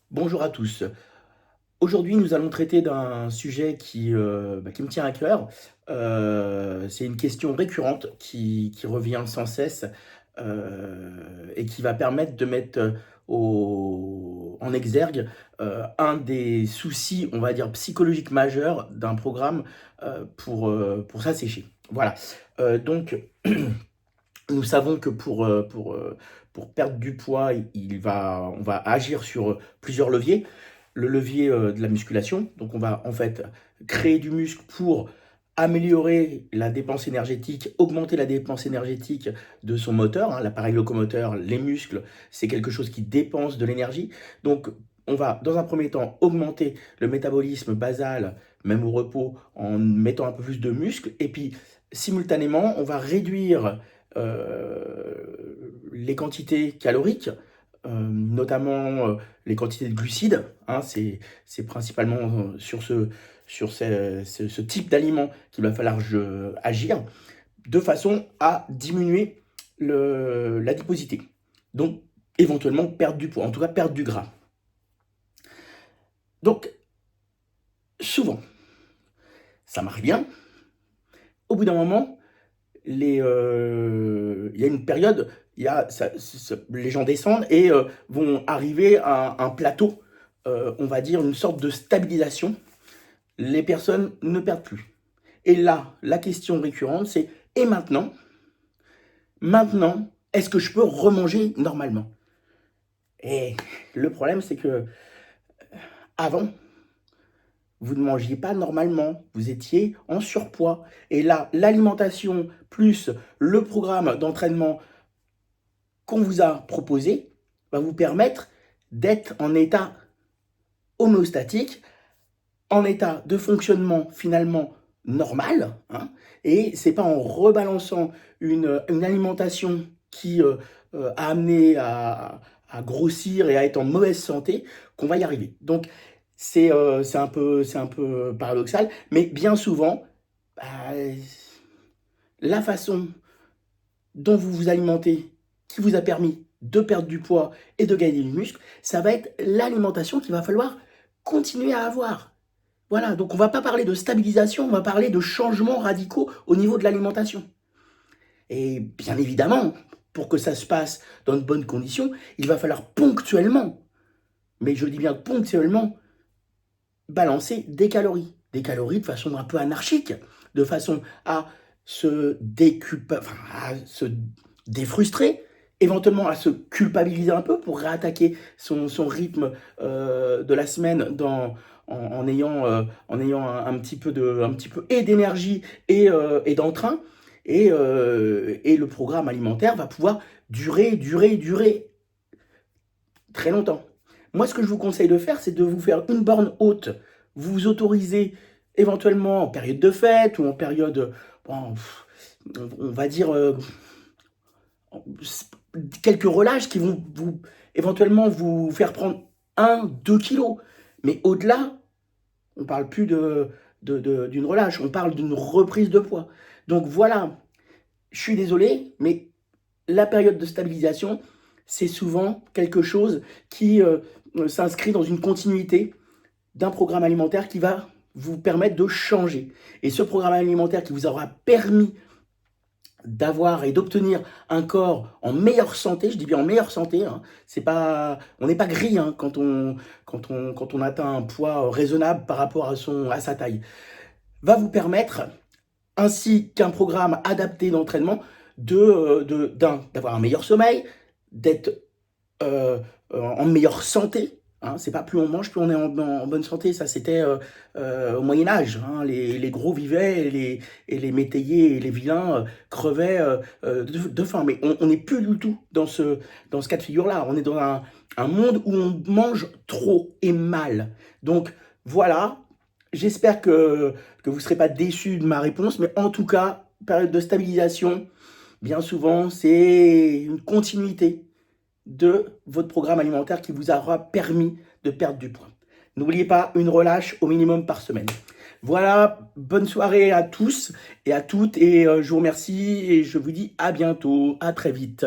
Bonjour à tous. Aujourd'hui, nous allons traiter d'un sujet qui me tient à cœur. C'est une question récurrente qui revient sans cesse et qui va permettre de mettre en exergue un des soucis, on va dire, psychologiques majeurs d'un programme pour s'assécher. Voilà. Donc, nous savons que pour perdre du poids, on va agir sur plusieurs leviers. Le levier de la musculation, donc on va en fait créer du muscle pour améliorer la dépense énergétique, augmenter la dépense énergétique de son moteur, hein, l'appareil locomoteur, les muscles, c'est quelque chose qui dépense de l'énergie. Donc on va dans un premier temps augmenter le métabolisme basal, même au repos, en mettant un peu plus de muscle, et puis simultanément on va réduire les quantités caloriques, notamment les quantités de glucides, hein, c'est principalement sur ce type d'aliment qu'il va falloir agir, de façon à diminuer l'adiposité. Donc, éventuellement, perdre du poids, en tout cas perdre du gras. Donc, souvent, ça marche bien. Au bout d'un moment, il y a une période, les gens descendent et vont arriver à un plateau, on va dire une sorte de stabilisation. Les personnes ne perdent plus. Et là, la question récurrente, c'est et maintenant, est-ce que je peux remanger normalement? Et le problème, c'est que avant, vous ne mangiez pas normalement, vous étiez en surpoids. Et là, l'alimentation plus le programme d'entraînement qu'on vous a proposé va vous permettre d'être en état homéostatique, en état de fonctionnement finalement normal, hein, et c'est pas en rebalançant une alimentation qui a amené à grossir et à être en mauvaise santé qu'on va y arriver. Donc c'est un peu paradoxal, mais bien souvent, bah, la façon dont vous vous alimentez, qui vous a permis de perdre du poids et de gagner du muscle, ça va être l'alimentation qu'il va falloir continuer à avoir. Voilà, donc on va pas parler de stabilisation, on va parler de changements radicaux au niveau de l'alimentation. Et bien évidemment, pour que ça se passe dans de bonnes conditions, il va falloir ponctuellement, mais je dis bien ponctuellement, balancer des calories de façon un peu anarchique, de façon à à se défrustrer, éventuellement à se culpabiliser un peu pour réattaquer son rythme de la semaine en ayant un petit peu et d'énergie et d'entrain. Et le programme alimentaire va pouvoir durer très longtemps. Moi, ce que je vous conseille de faire, c'est de vous faire une borne haute. Vous vous autorisez éventuellement en période de fête ou en période, bon, on va dire, quelques relâches qui vont éventuellement vous faire prendre 1, 2 kilos. Mais au-delà, on ne parle plus d'une relâche, on parle d'une reprise de poids. Donc voilà, je suis désolé, mais la période de stabilisation, c'est souvent quelque chose qui s'inscrit dans une continuité d'un programme alimentaire qui va vous permettre de changer. Et ce programme alimentaire qui vous aura permis d'avoir et d'obtenir un corps en meilleure santé, je dis bien en meilleure santé, hein, c'est pas, on n'est pas gris hein, quand on atteint un poids raisonnable par rapport à sa taille, va vous permettre, ainsi qu'un programme adapté d'entraînement, d'avoir un meilleur sommeil, d'être en meilleure santé. Hein, c'est pas plus on mange, plus on est en bonne santé. Ça, c'était au Moyen-Âge. Hein, les gros vivaient et les métayers et les vilains crevaient de faim. Mais on n'est plus du tout dans ce cas de figure-là. On est dans un monde où on mange trop et mal. Donc, voilà. J'espère que vous ne serez pas déçus de ma réponse. Mais en tout cas, période de stabilisation, bien souvent, c'est une continuité de votre programme alimentaire qui vous aura permis de perdre du poids. N'oubliez pas, une relâche au minimum par semaine. Voilà, bonne soirée à tous et à toutes et je vous remercie et je vous dis à bientôt, à très vite.